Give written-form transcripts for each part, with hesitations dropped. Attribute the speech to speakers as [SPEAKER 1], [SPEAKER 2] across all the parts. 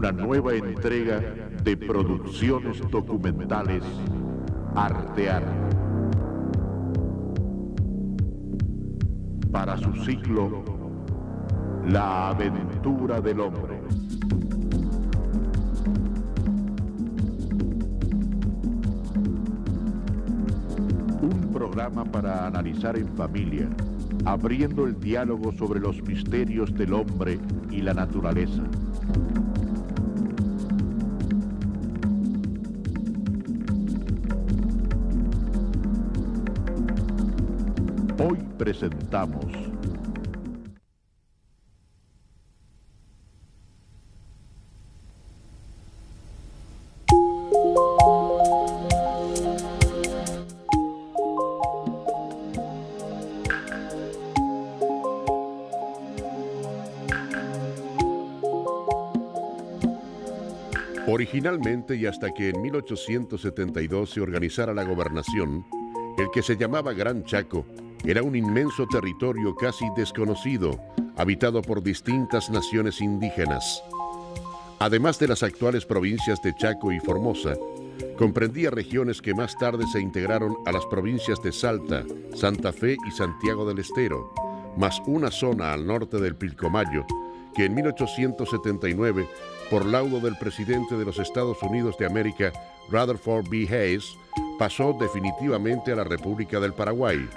[SPEAKER 1] una nueva entrega de producciones documentales Artear. Para su ciclo, La aventura del hombre. Un programa para analizar en familia, abriendo el diálogo sobre los misterios del hombre y la naturaleza. Hoy presentamos Originalmente, y hasta que en 1872 se organizara la gobernación, el que se llamaba Gran Chaco era un inmenso territorio casi desconocido, habitado por distintas naciones indígenas. Además de las actuales provincias de Chaco y Formosa, comprendía regiones que más tarde se integraron a las provincias de Salta, Santa Fe y Santiago del Estero, más una zona al norte del Pilcomayo, que en 1879, por laudo del presidente de los Estados Unidos de América, Rutherford B. Hayes, pasó definitivamente a la República del Paraguay.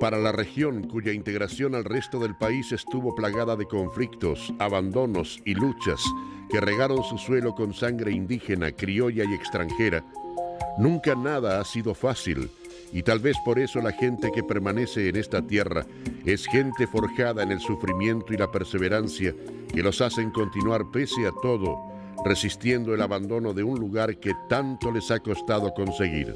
[SPEAKER 1] Para la región, cuya integración al resto del país estuvo plagada de conflictos, abandonos y luchas que regaron su suelo con sangre indígena, criolla y extranjera, nunca nada ha sido fácil, y tal vez por eso la gente que permanece en esta tierra es gente forjada en el sufrimiento y la perseverancia que los hacen continuar pese a todo, resistiendo el abandono de un lugar que tanto les ha costado conseguir.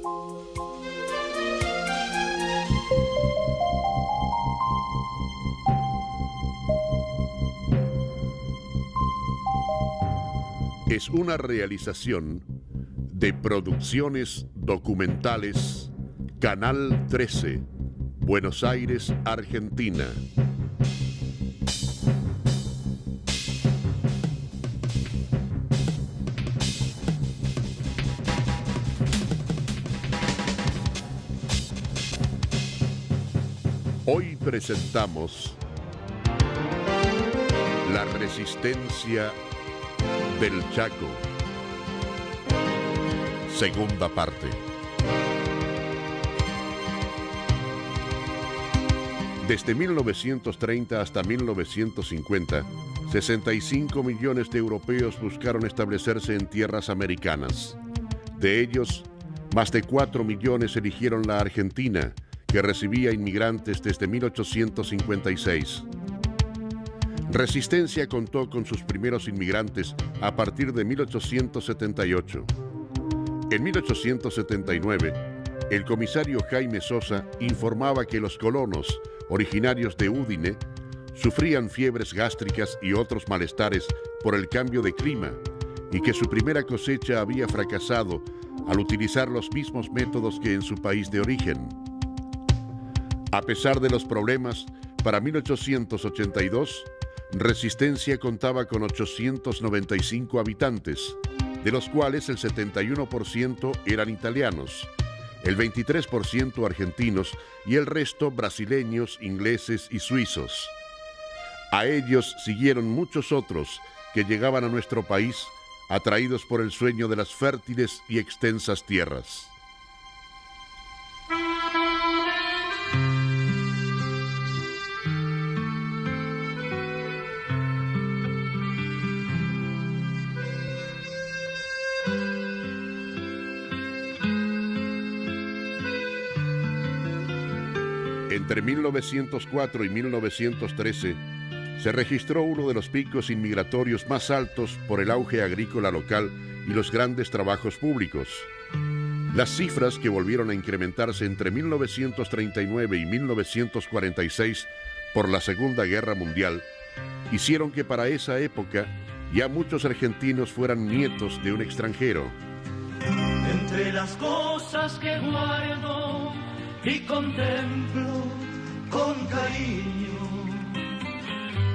[SPEAKER 1] Es una realización de Producciones Documentales Canal 13, Buenos Aires, Argentina. Hoy presentamos La resistencia del Chaco. Segunda parte. Desde 1930 hasta 1950, 65 millones de europeos buscaron establecerse en tierras americanas. De ellos, más de 4 millones eligieron la Argentina, que recibía inmigrantes desde 1856. Resistencia contó con sus primeros inmigrantes a partir de 1878. En 1879, el comisario Jaime Sosa informaba que los colonos, originarios de Udine, sufrían fiebres gástricas y otros malestares por el cambio de clima y que su primera cosecha había fracasado al utilizar los mismos métodos que en su país de origen. A pesar de los problemas, para 1882, Resistencia contaba con 895 habitantes, de los cuales el 71% eran italianos, el 23% argentinos y el resto brasileños, ingleses y suizos. A ellos siguieron muchos otros que llegaban a nuestro país atraídos por el sueño de las fértiles y extensas tierras. Entre 1904 y 1913 se registró uno de los picos inmigratorios más altos por el auge agrícola local y los grandes trabajos públicos. Las cifras, que volvieron a incrementarse entre 1939 y 1946 por la Segunda Guerra Mundial, hicieron que para esa época ya muchos argentinos fueran nietos de un extranjero.
[SPEAKER 2] Entre las cosas que guardo y contemplo con cariño.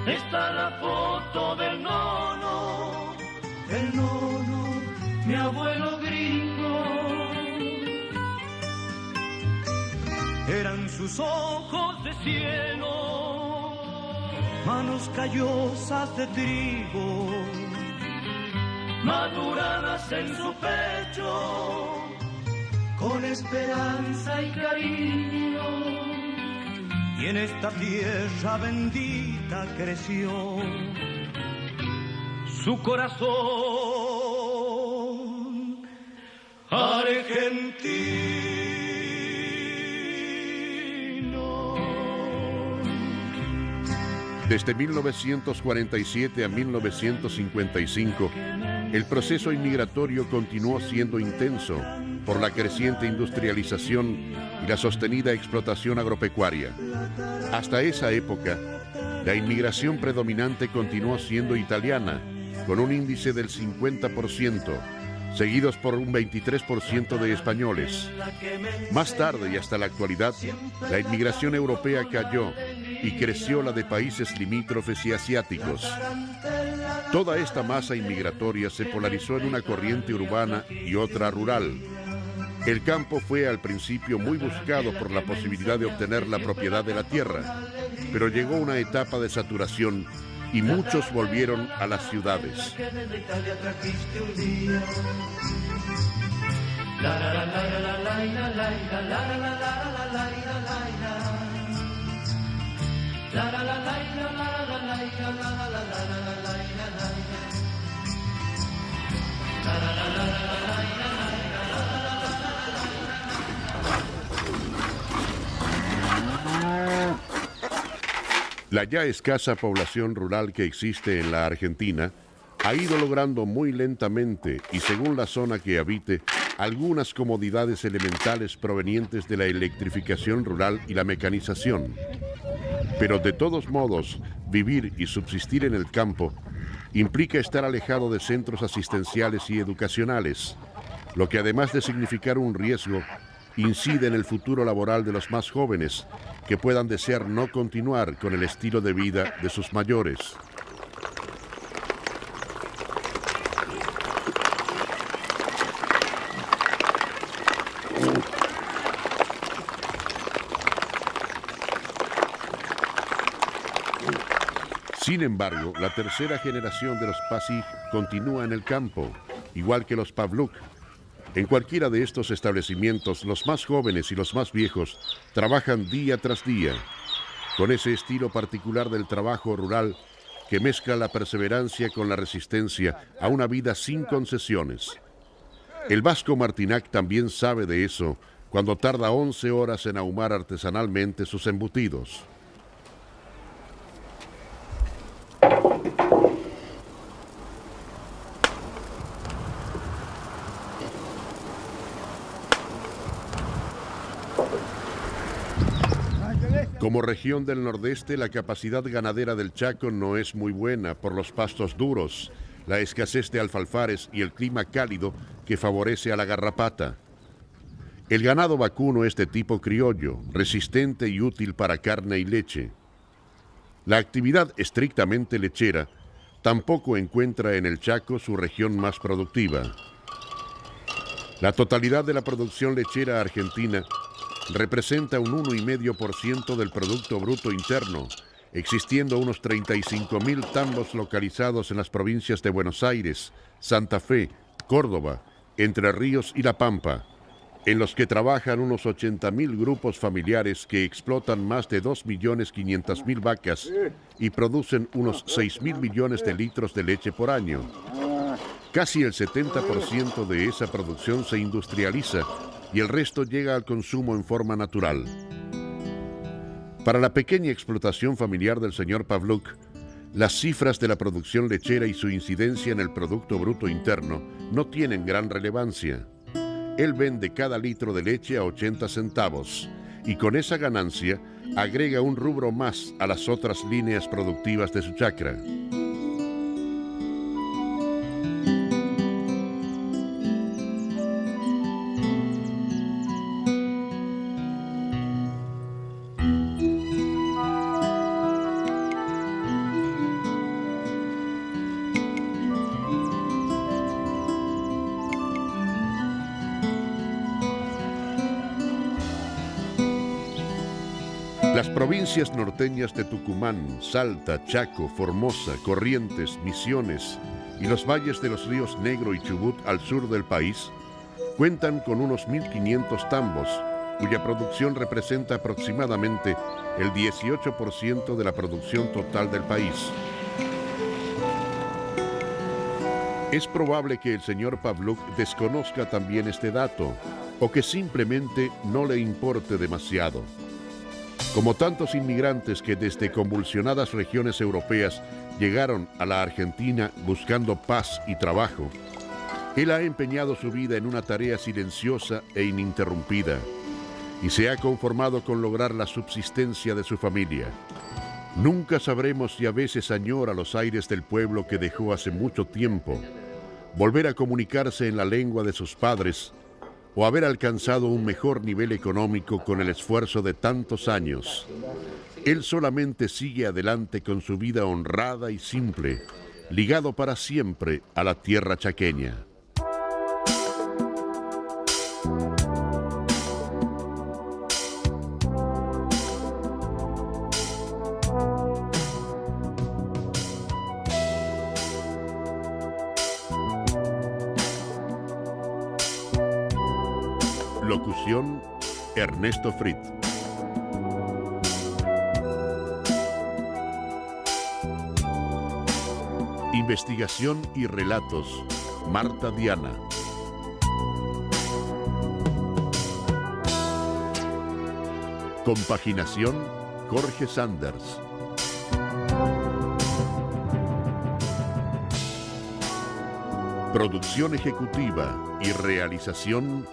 [SPEAKER 2] Está la foto del nono, mi abuelo gringo. Eran sus ojos de cielo, manos callosas de trigo, maduradas en su pecho, con esperanza y cariño. Y en esta tierra bendita creció su corazón argentino.
[SPEAKER 1] Desde 1947 a 1955, el proceso inmigratorio continuó siendo intenso por la creciente industrialización y la sostenida explotación agropecuaria. Hasta esa época, la inmigración predominante continuó siendo italiana, con un índice del 50%, seguidos por un 23% de españoles. Más tarde y hasta la actualidad, la inmigración europea cayó y creció la de países limítrofes y asiáticos. Toda esta masa inmigratoria se polarizó en una corriente urbana y otra rural. El campo fue al principio muy buscado por la posibilidad de obtener la propiedad de la tierra, pero llegó una etapa de saturación y muchos volvieron a las ciudades. La ya escasa población rural que existe en la Argentina ha ido logrando muy lentamente y según la zona que habite, algunas comodidades elementales provenientes de la electrificación rural y la mecanización. Pero de todos modos, vivir y subsistir en el campo implica estar alejado de centros asistenciales y educacionales, lo que además de significar un riesgo, incide en el futuro laboral de los más jóvenes que puedan desear no continuar con el estilo de vida de sus mayores. Sin embargo, la tercera generación de los Pasig continúa en el campo, igual que los Pavluk. En cualquiera de estos establecimientos, los más jóvenes y los más viejos trabajan día tras día, con ese estilo particular del trabajo rural que mezcla la perseverancia con la resistencia a una vida sin concesiones. El vasco Martinac también sabe de eso cuando tarda 11 horas en ahumar artesanalmente sus embutidos. Como región del Nordeste, la capacidad ganadera del Chaco no es muy buena por los pastos duros, la escasez de alfalfares y el clima cálido que favorece a la garrapata. El ganado vacuno es de tipo criollo, resistente y útil para carne y leche. La actividad estrictamente lechera tampoco encuentra en el Chaco su región más productiva. La totalidad de la producción lechera argentina representa un 1,5% del Producto Bruto Interno, existiendo unos 35.000 tambos localizados en las provincias de Buenos Aires, Santa Fe, Córdoba, Entre Ríos y La Pampa, en los que trabajan unos 80.000 grupos familiares que explotan más de 2.500.000 vacas y producen unos 6.000 millones de litros de leche por año. Casi el 70% de esa producción se industrializa y el resto llega al consumo en forma natural. Para la pequeña explotación familiar del señor Pavluk, las cifras de la producción lechera y su incidencia en el Producto Bruto Interno no tienen gran relevancia. Él vende cada litro de leche a 80 centavos y con esa ganancia agrega un rubro más a las otras líneas productivas de su chacra. Las provincias norteñas de Tucumán, Salta, Chaco, Formosa, Corrientes, Misiones y los valles de los ríos Negro y Chubut al sur del país cuentan con unos 1.500 tambos, cuya producción representa aproximadamente el 18% de la producción total del país. Es probable que el señor Pavluk desconozca también este dato, o que simplemente no le importe demasiado. Como tantos inmigrantes que desde convulsionadas regiones europeas llegaron a la Argentina buscando paz y trabajo, él ha empeñado su vida en una tarea silenciosa e ininterrumpida y se ha conformado con lograr la subsistencia de su familia. Nunca sabremos si a veces añora los aires del pueblo que dejó hace mucho tiempo, volver a comunicarse en la lengua de sus padres o haber alcanzado un mejor nivel económico con el esfuerzo de tantos años. Él solamente sigue adelante con su vida honrada y simple, ligado para siempre a la tierra chaqueña. Locución: Ernesto Fritz. Investigación y relatos: Marta Diana. Compaginación: Jorge Sanders. Producción ejecutiva y realización: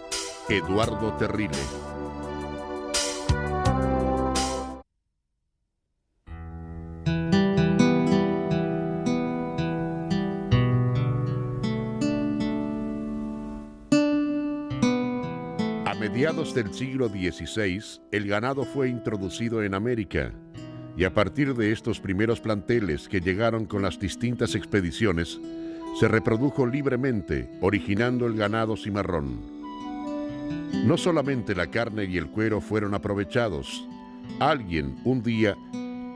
[SPEAKER 1] Eduardo Terrile. A mediados del siglo XVI, el ganado fue introducido en América, y a partir de estos primeros planteles que llegaron con las distintas expediciones, se reprodujo libremente, originando el ganado cimarrón. No solamente la carne y el cuero fueron aprovechados. Alguien, un día,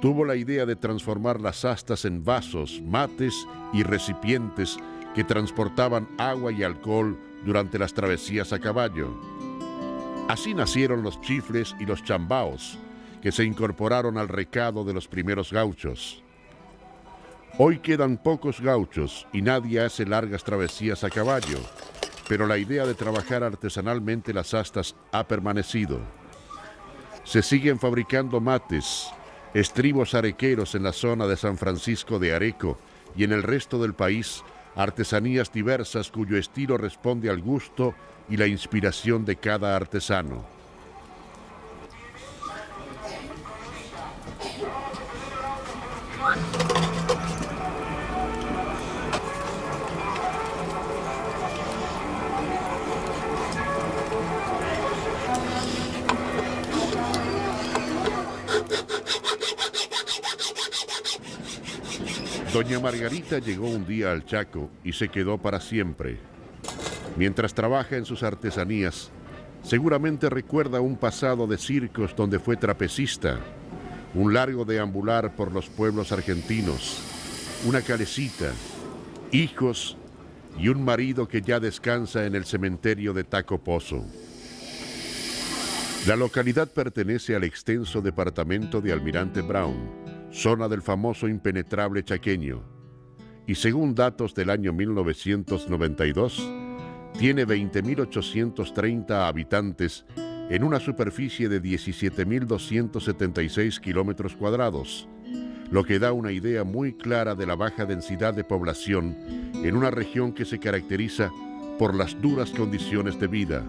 [SPEAKER 1] tuvo la idea de transformar las astas en vasos, mates y recipientes que transportaban agua y alcohol durante las travesías a caballo. Así nacieron los chifles y los chambaos, que se incorporaron al recado de los primeros gauchos. Hoy quedan pocos gauchos y nadie hace largas travesías a caballo, pero la idea de trabajar artesanalmente las astas ha permanecido. Se siguen fabricando mates, estribos arequeros en la zona de San Francisco de Areco y en el resto del país, artesanías diversas cuyo estilo responde al gusto y la inspiración de cada artesano. Doña Margarita llegó un día al Chaco y se quedó para siempre. Mientras trabaja en sus artesanías, seguramente recuerda un pasado de circos donde fue trapecista, un largo deambular por los pueblos argentinos, una calecita, hijos y un marido que ya descansa en el cementerio de Taco Pozo. La localidad pertenece al extenso departamento de Almirante Brown, zona del famoso impenetrable chaqueño, y según datos del año 1992, tiene 20.830 habitantes en una superficie de 17.276 kilómetros cuadrados, lo que da una idea muy clara de la baja densidad de población en una región que se caracteriza por las duras condiciones de vida.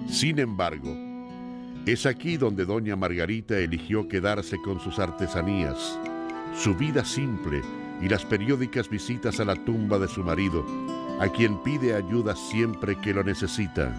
[SPEAKER 1] Sin embargo, es aquí donde doña Margarita eligió quedarse con sus artesanías, su vida simple y las periódicas visitas a la tumba de su marido, a quien pide ayuda siempre que lo necesita.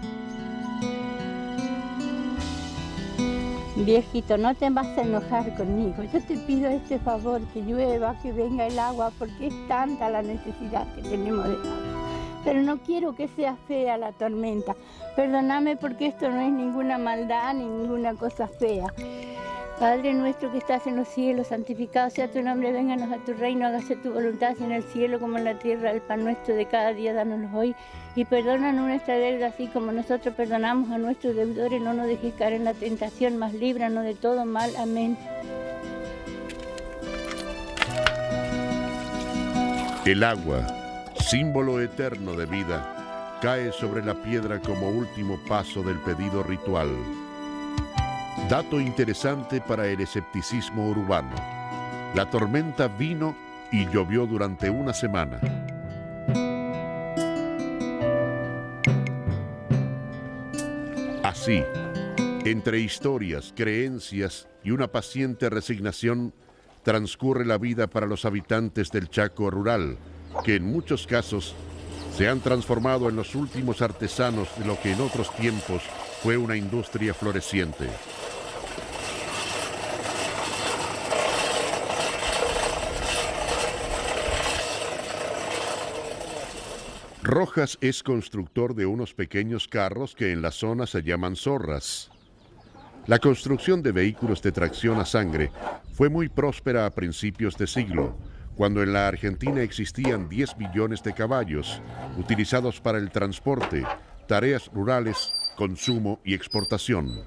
[SPEAKER 3] Viejito, no te vas a enojar conmigo. Yo te pido este favor, que llueva, que venga el agua, porque es tanta la necesidad que tenemos de agua. pero no quiero que sea fea la tormenta. Perdóname porque esto no es ninguna maldad ni ninguna cosa fea. Padre nuestro que estás en los cielos, santificado sea tu nombre, vénganos a tu reino, hágase tu voluntad en el cielo como en la tierra. El pan nuestro de cada día, dánoslo hoy, y perdónanos nuestra deuda, así como nosotros perdonamos a nuestros deudores. No nos dejes caer en la tentación, mas líbranos de todo mal. Amén.
[SPEAKER 1] El agua, símbolo eterno de vida, cae sobre la piedra como último paso del pedido ritual. Dato interesante para el escepticismo urbano. La tormenta vino y llovió durante una semana. Así, entre historias, creencias y una paciente resignación, transcurre la vida para los habitantes del Chaco rural, que en muchos casos se han transformado en los últimos artesanos de lo que en otros tiempos fue una industria floreciente. Rojas es constructor de unos pequeños carros que en la zona se llaman zorras. La construcción de vehículos de tracción a sangre fue muy próspera a principios de siglo, cuando en la Argentina existían 10 millones de caballos, utilizados para el transporte, tareas rurales, consumo y exportación.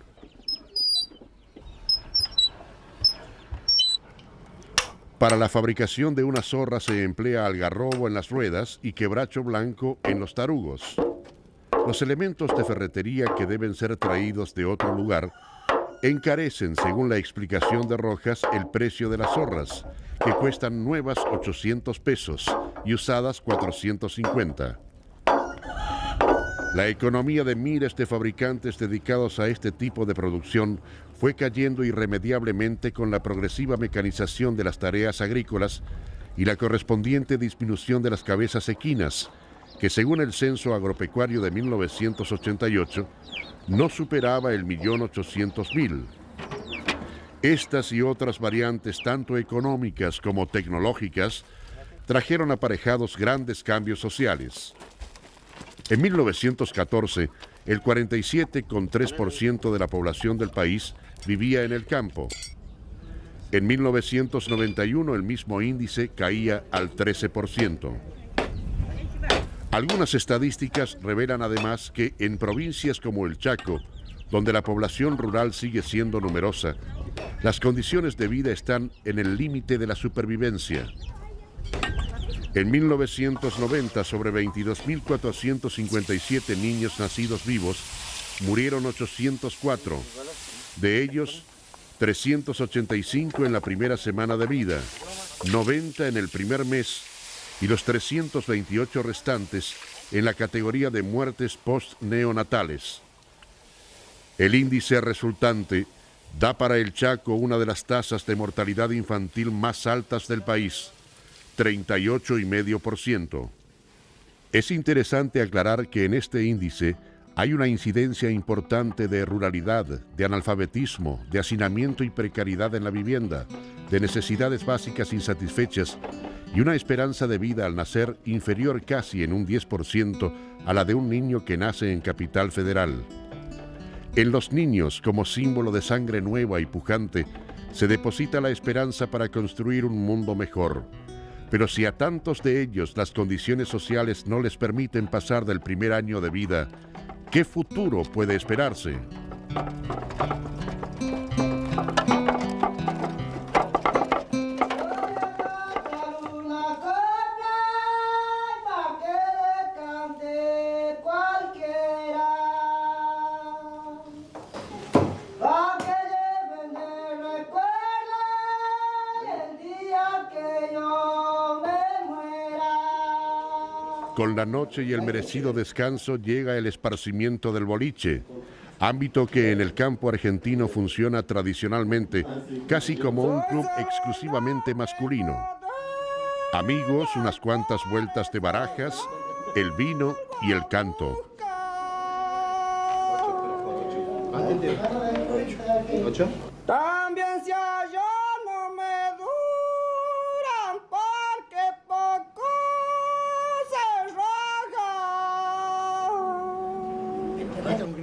[SPEAKER 1] Para la fabricación de una zorra se emplea algarrobo en las ruedas y quebracho blanco en los tarugos. Los elementos de ferretería que deben ser traídos de otro lugar encarecen, según la explicación de Rojas, el precio de las zorras, que cuestan nuevas 800 pesos y usadas 450. La economía de miles de fabricantes dedicados a este tipo de producción fue cayendo irremediablemente con la progresiva mecanización de las tareas agrícolas y la correspondiente disminución de las cabezas equinas, que según el Censo Agropecuario de 1988 no superaba el 1.800.000. Estas y otras variantes, tanto económicas como tecnológicas, trajeron aparejados grandes cambios sociales. En 1914, el 47,3% de la población del país vivía en el campo. En 1991, el mismo índice caía al 13%. Algunas estadísticas revelan además que en provincias como el Chaco, donde la población rural sigue siendo numerosa, las condiciones de vida están en el límite de la supervivencia. En 1990, sobre 22.457 niños nacidos vivos, murieron 804. De ellos, 385 en la primera semana de vida, 90 en el primer mes y los 328 restantes en la categoría de muertes post-neonatales. El índice resultante da para el Chaco una de las tasas de mortalidad infantil más altas del país, 38,5%. Es interesante aclarar que en este índice hay una incidencia importante de ruralidad, de analfabetismo, de hacinamiento y precariedad en la vivienda, de necesidades básicas insatisfechas y una esperanza de vida al nacer inferior casi en un 10% a la de un niño que nace en Capital Federal. En los niños, como símbolo de sangre nueva y pujante, se deposita la esperanza para construir un mundo mejor. Pero si a tantos de ellos las condiciones sociales no les permiten pasar del primer año de vida, ¿qué futuro puede esperarse? Con la noche y el merecido descanso llega el esparcimiento del boliche, ámbito que en el campo argentino funciona tradicionalmente casi como un club exclusivamente masculino. Amigos, unas cuantas vueltas de barajas, el vino y el canto.
[SPEAKER 4] También si allá no me duran porque poco se rajan.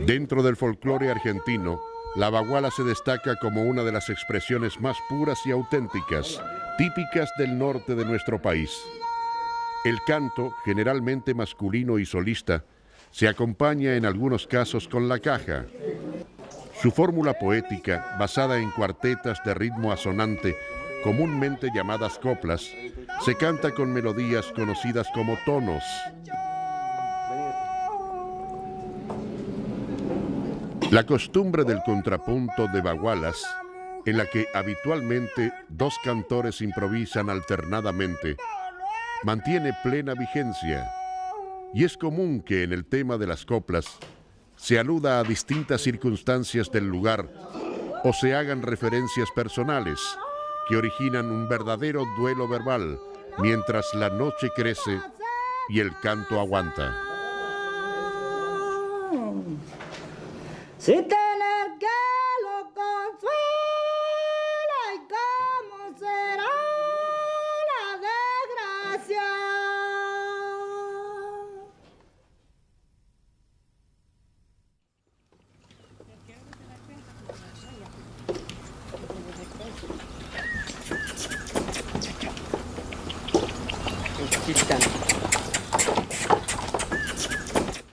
[SPEAKER 1] Dentro del folclore argentino, la baguala se destaca como una de las expresiones más puras y auténticas, típicas del norte de nuestro país. El canto, generalmente masculino y solista, se acompaña en algunos casos con la caja. Su fórmula poética, basada en cuartetas de ritmo asonante, comúnmente llamadas coplas, se canta con melodías conocidas como tonos. La costumbre del contrapunto de bagualas, en la que habitualmente dos cantores improvisan alternadamente, mantiene plena vigencia, y es común que en el tema de las coplas se aluda a distintas circunstancias del lugar o se hagan referencias personales que originan un verdadero duelo verbal mientras la noche crece y el canto aguanta.
[SPEAKER 4] Si tener que lo consuela, ¿y cómo será la desgracia?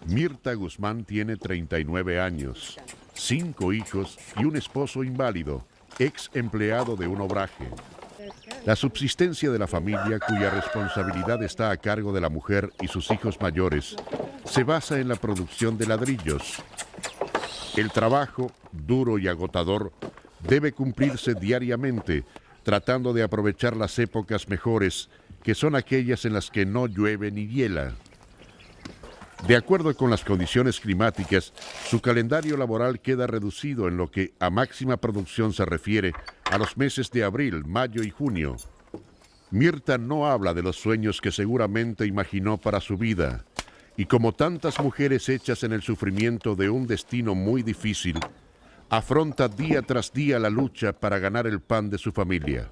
[SPEAKER 1] Mirta Guzmán tiene 39 años, 5 hijos y un esposo inválido, ex empleado de un obraje. La subsistencia de la familia, cuya responsabilidad está a cargo de la mujer y sus hijos mayores, se basa en la producción de ladrillos. El trabajo, duro y agotador, debe cumplirse diariamente, tratando de aprovechar las épocas mejores, que son aquellas en las que no llueve ni hiela. De acuerdo con las condiciones climáticas, su calendario laboral queda reducido en lo que a máxima producción se refiere a los meses de abril, mayo y junio. Mirta no habla de los sueños que seguramente imaginó para su vida, y como tantas mujeres hechas en el sufrimiento de un destino muy difícil, afronta día tras día la lucha para ganar el pan de su familia.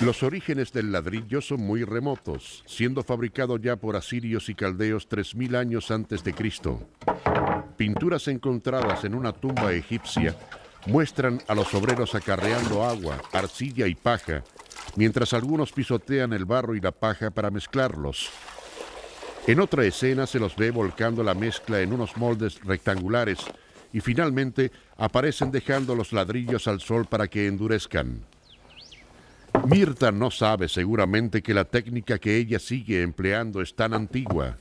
[SPEAKER 1] Los orígenes del ladrillo son muy remotos, siendo fabricado ya por asirios y caldeos 3000 años antes de Cristo. Pinturas encontradas en una tumba egipcia muestran a los obreros acarreando agua, arcilla y paja, mientras algunos pisotean el barro y la paja para mezclarlos. En otra escena se los ve volcando la mezcla en unos moldes rectangulares y finalmente aparecen dejando los ladrillos al sol para que endurezcan. Mirta no sabe seguramente que la técnica que ella sigue empleando es tan antigua.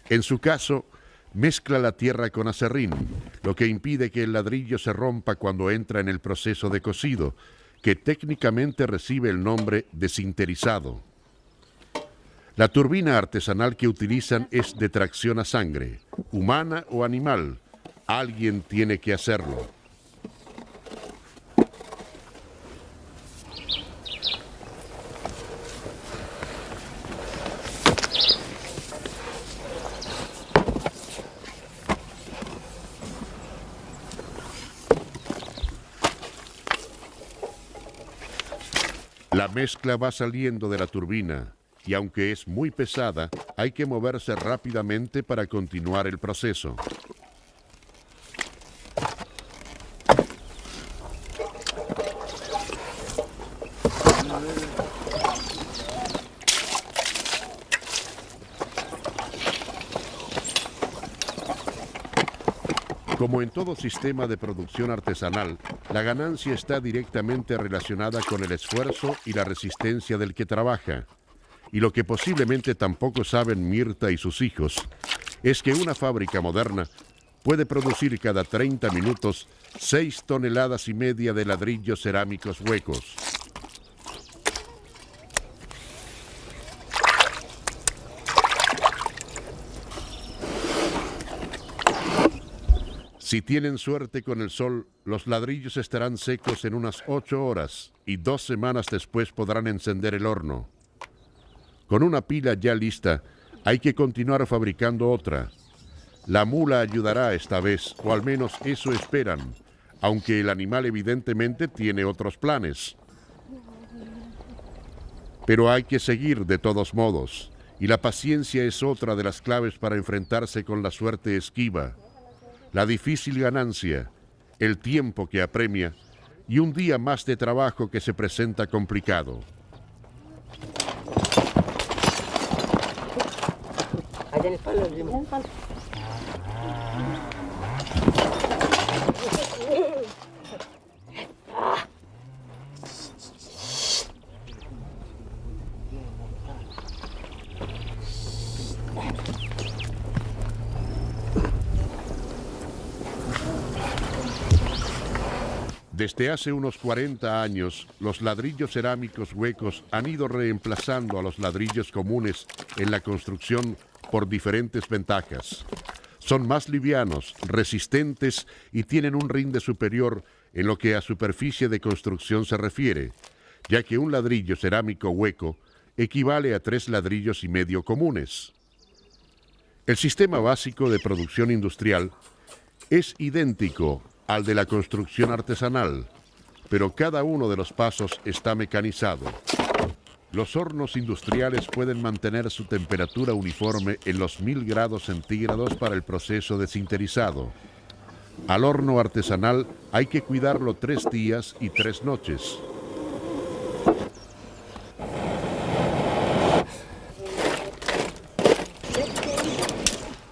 [SPEAKER 1] En su caso, mezcla la tierra con aserrín, lo que impide que el ladrillo se rompa cuando entra en el proceso de cocido, que técnicamente recibe el nombre de sinterizado. La turbina artesanal que utilizan es de tracción a sangre, humana o animal. Alguien tiene que hacerlo. La mezcla va saliendo de la turbina y aunque es muy pesada, hay que moverse rápidamente para continuar el proceso. Como en todo sistema de producción artesanal, la ganancia está directamente relacionada con el esfuerzo y la resistencia del que trabaja. Y lo que posiblemente tampoco saben Mirta y sus hijos es que una fábrica moderna puede producir cada 30 minutos 6,5 toneladas de ladrillos cerámicos huecos. Si tienen suerte con el sol, los ladrillos estarán secos en unas 8 horas y 2 semanas después podrán encender el horno. Con una pila ya lista, hay que continuar fabricando otra. La mula ayudará esta vez, o al menos eso esperan, aunque el animal evidentemente tiene otros planes. Pero hay que seguir de todos modos, y la paciencia es otra de las claves para enfrentarse con la suerte esquiva, la difícil ganancia, el tiempo que apremia y un día más de trabajo que se presenta complicado.
[SPEAKER 4] Allá en el palo, en el palo.
[SPEAKER 1] Desde hace unos 40 años, los ladrillos cerámicos huecos han ido reemplazando a los ladrillos comunes en la construcción por diferentes ventajas. Son más livianos, resistentes y tienen un rinde superior en lo que a superficie de construcción se refiere, ya que un ladrillo cerámico hueco equivale a 3 ladrillos y medio comunes. El sistema básico de producción industrial es idéntico al de la construcción artesanal, pero cada uno de los pasos está mecanizado. Los hornos industriales pueden mantener su temperatura uniforme en los 1000 grados centígrados para el proceso de sinterizado. Al horno artesanal hay que cuidarlo 3 días y 3 noches.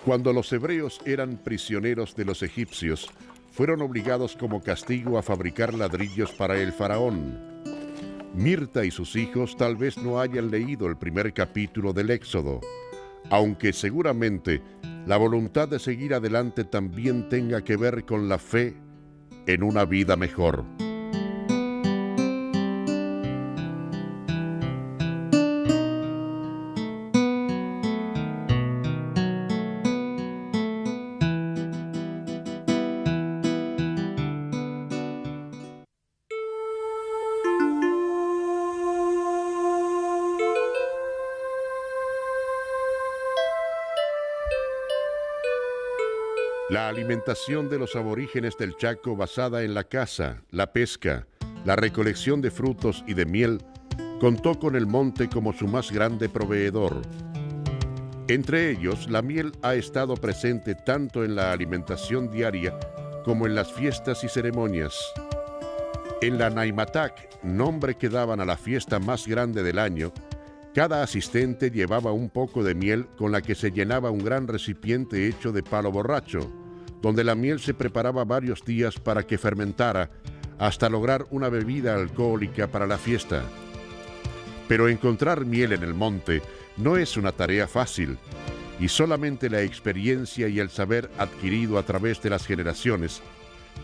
[SPEAKER 1] Cuando los hebreos eran prisioneros de los egipcios, fueron obligados como castigo a fabricar ladrillos para el faraón. Mirta y sus hijos tal vez no hayan leído el primer capítulo del Éxodo, aunque seguramente la voluntad de seguir adelante también tenga que ver con la fe en una vida mejor. La alimentación de los aborígenes del Chaco basada en la caza, la pesca, la recolección de frutos y de miel, contó con el monte como su más grande proveedor. Entre ellos, la miel ha estado presente tanto en la alimentación diaria como en las fiestas y ceremonias. En la Naimatac, nombre que daban a la fiesta más grande del año, cada asistente llevaba un poco de miel con la que se llenaba un gran recipiente hecho de palo borracho, donde la miel se preparaba varios días para que fermentara hasta lograr una bebida alcohólica para la fiesta. Pero encontrar miel en el monte no es una tarea fácil, y solamente la experiencia y el saber adquirido a través de las generaciones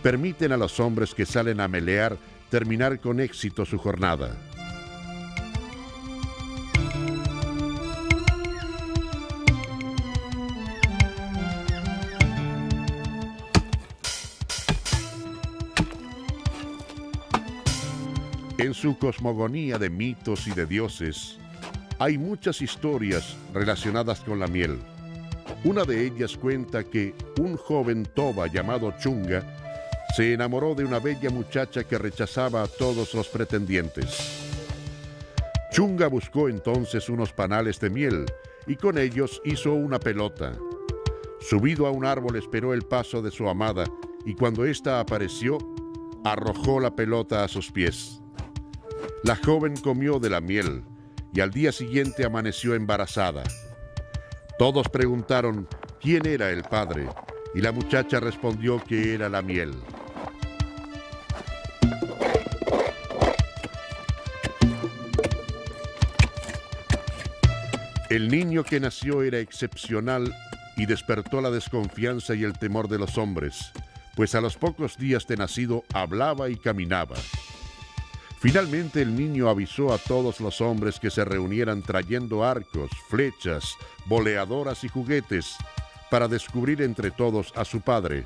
[SPEAKER 1] permiten a los hombres que salen a melear terminar con éxito su jornada. En su cosmogonía de mitos y de dioses, hay muchas historias relacionadas con la miel. Una de ellas cuenta que un joven toba llamado Chunga se enamoró de una bella muchacha que rechazaba a todos los pretendientes. Chunga buscó entonces unos panales de miel y con ellos hizo una pelota. Subido a un árbol esperó el paso de su amada y cuando ésta apareció, arrojó la pelota a sus pies. La joven comió de la miel y al día siguiente amaneció embarazada. Todos preguntaron quién era el padre y la muchacha respondió que era la miel. El niño que nació era excepcional y despertó la desconfianza y el temor de los hombres, pues a los pocos días de nacido hablaba y caminaba. Finalmente el niño avisó a todos los hombres que se reunieran trayendo arcos, flechas, boleadoras y juguetes para descubrir entre todos a su padre.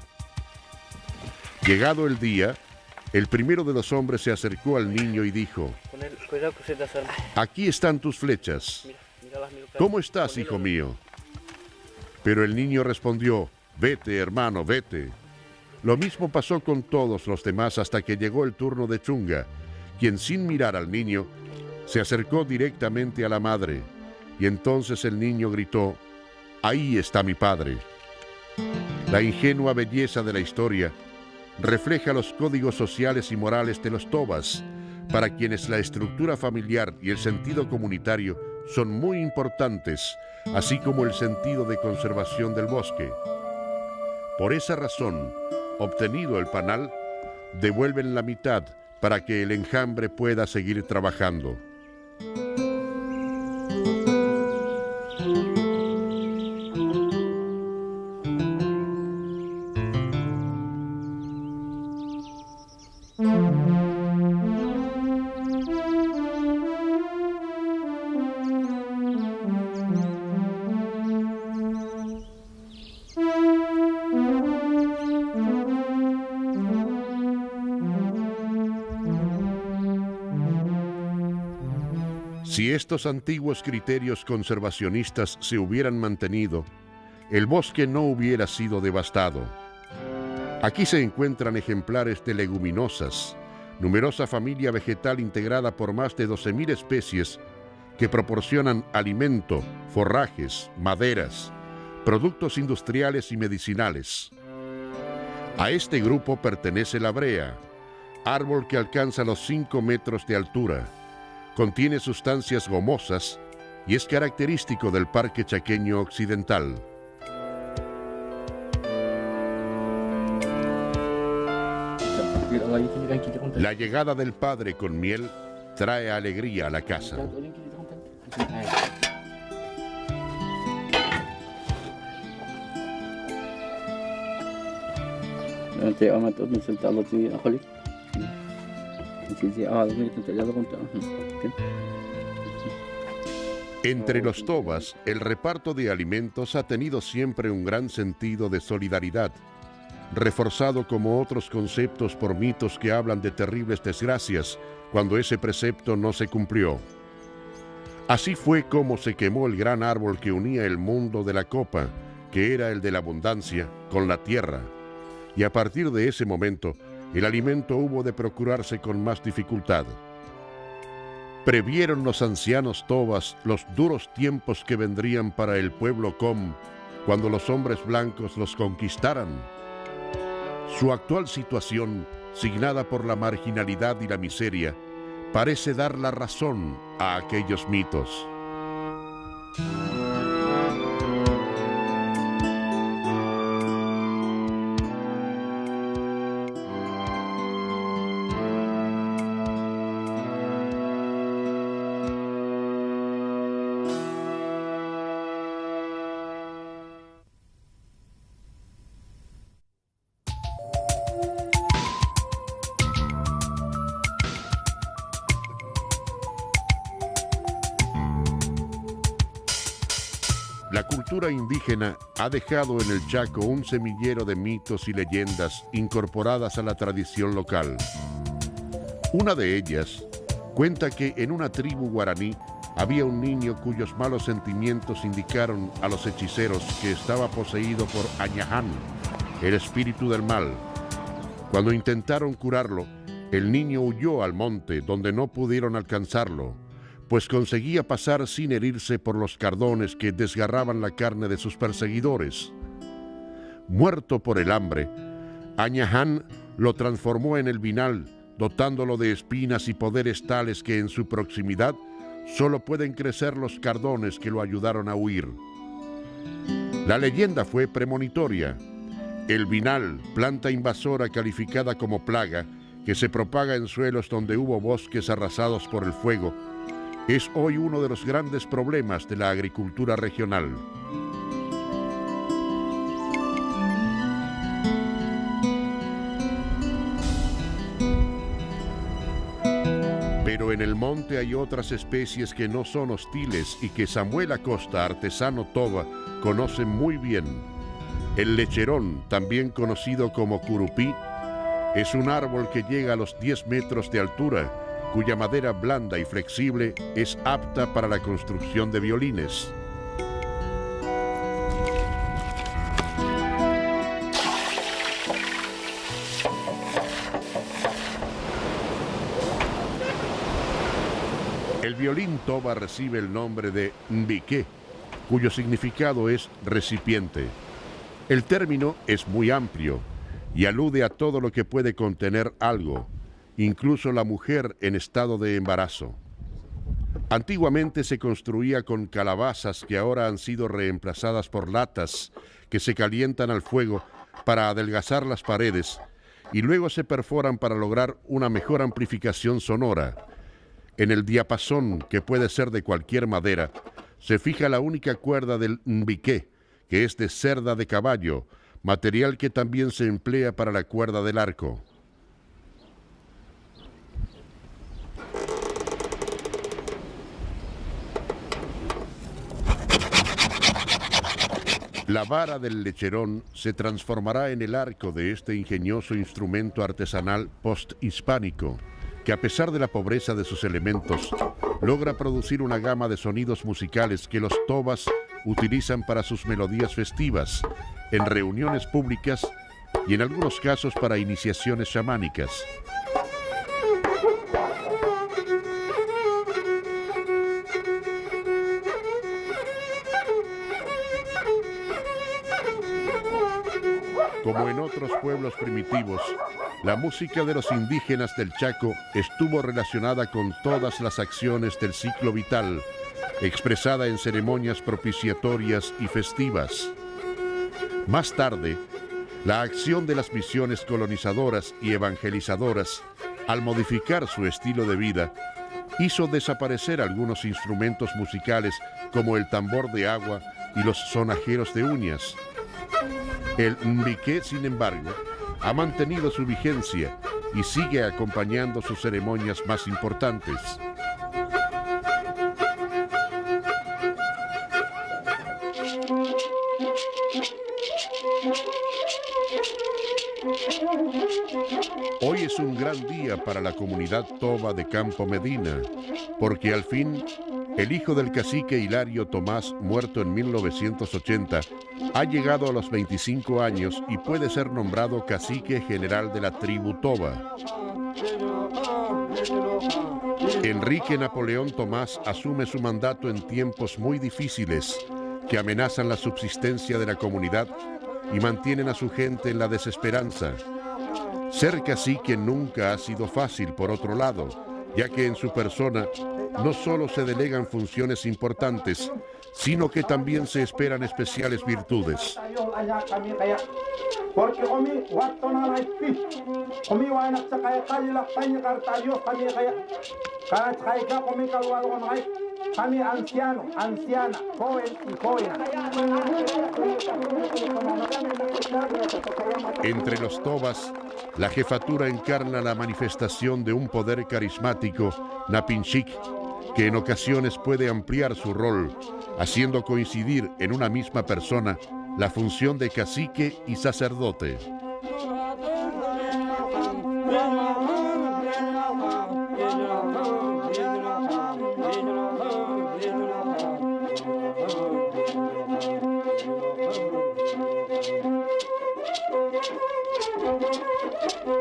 [SPEAKER 1] Llegado el día, el primero de los hombres se acercó al niño y dijo: «Aquí están tus flechas. ¿Cómo estás, hijo mío?» Pero el niño respondió: «Vete, hermano, vete». Lo mismo pasó con todos los demás hasta que llegó el turno de Chunga, quien sin mirar al niño Se acercó directamente a la madre y entonces el niño gritó: «Ahí está mi padre». La ingenua belleza de la historia refleja los códigos sociales y morales de los tobas, para quienes la estructura familiar y el sentido comunitario son muy importantes, así como el sentido de conservación del bosque. Por esa razón, obtenido el panal, devuelven la mitad para que el enjambre pueda seguir trabajando. Si estos antiguos criterios conservacionistas se hubieran mantenido, el bosque no hubiera sido devastado. Aquí se encuentran ejemplares de leguminosas, numerosa familia vegetal integrada por más de 12.000 especies que proporcionan alimento, forrajes, maderas, productos industriales y medicinales. A este grupo pertenece la brea, árbol que alcanza los 5 metros de altura. Contiene sustancias gomosas y es característico del Parque Chaqueño Occidental. La llegada del padre con miel trae alegría a la casa. Entre los tobas, el reparto de alimentos ha tenido siempre un gran sentido de solidaridad, reforzado como otros conceptos por mitos que hablan de terribles desgracias cuando ese precepto no se cumplió. Así fue como se quemó el gran árbol que unía el mundo de la copa, que era el de la abundancia, con la tierra, y a partir de ese momento, el alimento hubo de procurarse con más dificultad. Previeron los ancianos tobas los duros tiempos que vendrían para el pueblo com cuando los hombres blancos los conquistaran. Su actual situación, signada por la marginalidad y la miseria, parece dar la razón a aquellos mitos. La cultura indígena ha dejado en el Chaco un semillero de mitos y leyendas incorporadas a la tradición local. Una de ellas cuenta que en una tribu guaraní había un niño cuyos malos sentimientos indicaron a los hechiceros que estaba poseído por Añahán, el espíritu del mal. Cuando intentaron curarlo, el niño huyó al monte donde no pudieron alcanzarlo, pues conseguía pasar sin herirse por los cardones que desgarraban la carne de sus perseguidores. Muerto por el hambre, Añahán lo transformó en el vinal, dotándolo de espinas y poderes tales que en su proximidad solo pueden crecer los cardones que lo ayudaron a huir. La leyenda fue premonitoria. El vinal, planta invasora calificada como plaga, que se propaga en suelos donde hubo bosques arrasados por el fuego, es hoy uno de los grandes problemas de la agricultura regional. Pero en el monte hay otras especies que no son hostiles y que Samuel Acosta, artesano toba, conoce muy bien. El lecherón, también conocido como curupí, es un árbol que llega a los 10 metros de altura, cuya madera blanda y flexible es apta para la construcción de violines. El violín toba recibe el nombre de mbiqué, cuyo significado es recipiente. El término es muy amplio y alude a todo lo que puede contener algo, incluso la mujer en estado de embarazo. Antiguamente se construía con calabazas que ahora han sido reemplazadas por latas que se calientan al fuego para adelgazar las paredes y luego se perforan para lograr una mejor amplificación sonora. En el diapasón, que puede ser de cualquier madera, se fija la única cuerda del mbiqué, que es de cerda de caballo, material que también se emplea para la cuerda del arco. La vara del lecherón se transformará en el arco de este ingenioso instrumento artesanal posthispánico, que a pesar de la pobreza de sus elementos, logra producir una gama de sonidos musicales que los tobas utilizan para sus melodías festivas, en reuniones públicas y en algunos casos para iniciaciones chamánicas. Como en otros pueblos primitivos, la música de los indígenas del Chaco estuvo relacionada con todas las acciones del ciclo vital, expresada en ceremonias propiciatorias y festivas. Más tarde, la acción de las misiones colonizadoras y evangelizadoras, al modificar su estilo de vida, hizo desaparecer algunos instrumentos musicales como el tambor de agua y los sonajeros de uñas. El mbiqué, sin embargo, ha mantenido su vigencia y sigue acompañando sus ceremonias más importantes. Hoy es un gran día para la comunidad toba de Campo Medina, porque al fin el hijo del cacique Hilario Tomás, muerto en 1980, ha llegado a los 25 años y puede ser nombrado cacique general de la tribu toba. Enrique Napoleón Tomás asume su mandato en tiempos muy difíciles que amenazan la subsistencia de la comunidad y mantienen a su gente en la desesperanza. Ser cacique nunca ha sido fácil, por otro lado, ya que en su persona no solo se delegan funciones importantes, sino que también se esperan especiales virtudes. Entre los tobas, la jefatura encarna la manifestación de un poder carismático, Napinchik, que en ocasiones puede ampliar su rol, haciendo coincidir en una misma persona la función de cacique y sacerdote.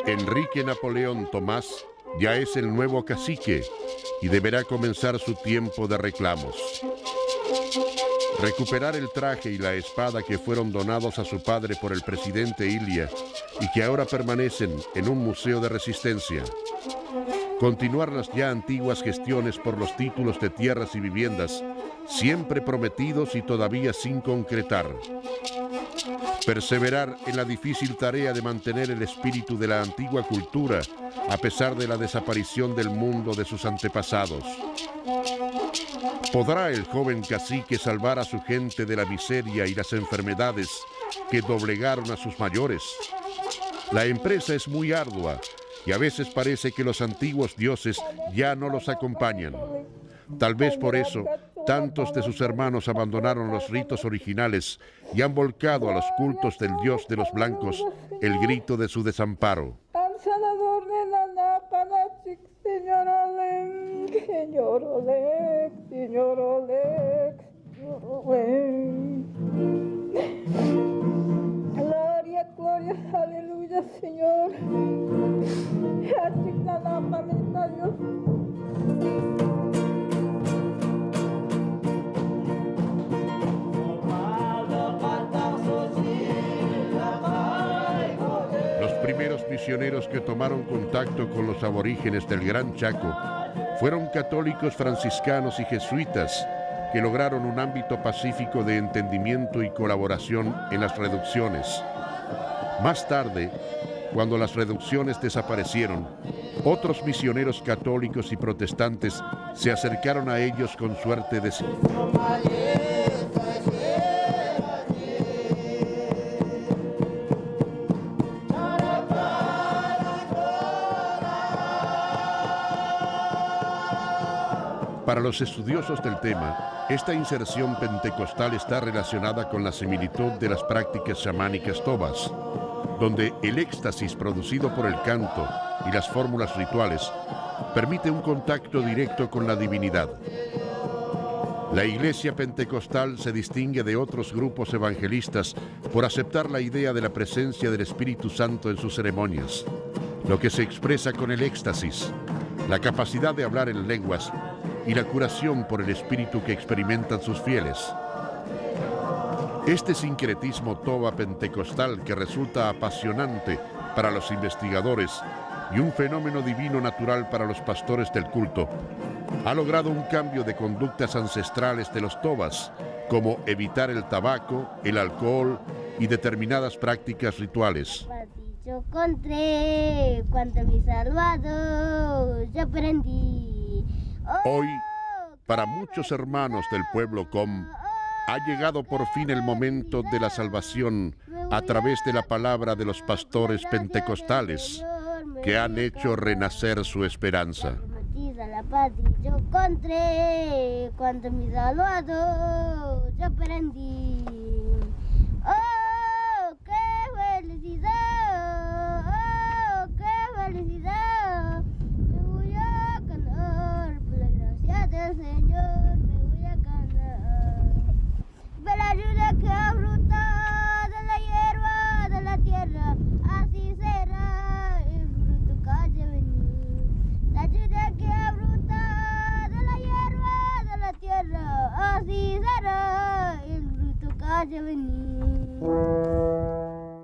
[SPEAKER 1] Enrique Napoleón Tomás ya es el nuevo cacique y deberá comenzar su tiempo de reclamos. Recuperar el traje y la espada que fueron donados a su padre por el presidente Ilia y que ahora permanecen en un museo de resistencia. Continuar las ya antiguas gestiones por los títulos de tierras y viviendas, siempre prometidos y todavía sin concretar. Perseverar en la difícil tarea de mantener el espíritu de la antigua cultura a pesar de la desaparición del mundo de sus antepasados. ¿Podrá el joven cacique salvar a su gente de la miseria y las enfermedades que doblegaron a sus mayores? La empresa es muy ardua y a veces parece que los antiguos dioses ya no los acompañan. Tal vez por eso, tantos de sus hermanos abandonaron los ritos originales y han volcado a los cultos del dios de los blancos el grito de su desamparo.
[SPEAKER 3] Gloria, gloria, aleluya, Señor. Asigna la paleta, Dios.
[SPEAKER 1] misioneros que tomaron contacto con los aborígenes del Gran Chaco fueron católicos franciscanos y jesuitas que lograron un ámbito pacífico de entendimiento y colaboración en las reducciones. Más tarde, cuando las reducciones desaparecieron, otros misioneros católicos y protestantes se acercaron a ellos con suerte de... Para los estudiosos del tema, esta inserción pentecostal está relacionada con la similitud de las prácticas chamánicas tobas, donde el éxtasis producido por el canto y las fórmulas rituales permite un contacto directo con la divinidad. La Iglesia Pentecostal se distingue de otros grupos evangelistas por aceptar la idea de la presencia del Espíritu Santo en sus ceremonias, lo que se expresa con el éxtasis, la capacidad de hablar en lenguas y la curación por el Espíritu que experimentan sus fieles. Este sincretismo toba pentecostal, que resulta apasionante para los investigadores y un fenómeno divino natural para los pastores del culto, ha logrado un cambio de conductas ancestrales de los tobas, como evitar el tabaco, el alcohol y determinadas prácticas rituales.
[SPEAKER 5] Yo encontré cuando mi salvador yo aprendí.
[SPEAKER 1] Hoy, para muchos hermanos del pueblo Com, ha llegado por fin el momento de la salvación a través de la palabra de los pastores pentecostales que han hecho renacer su esperanza.
[SPEAKER 5] La patria yo encontré cuando mi salvador yo aprendí.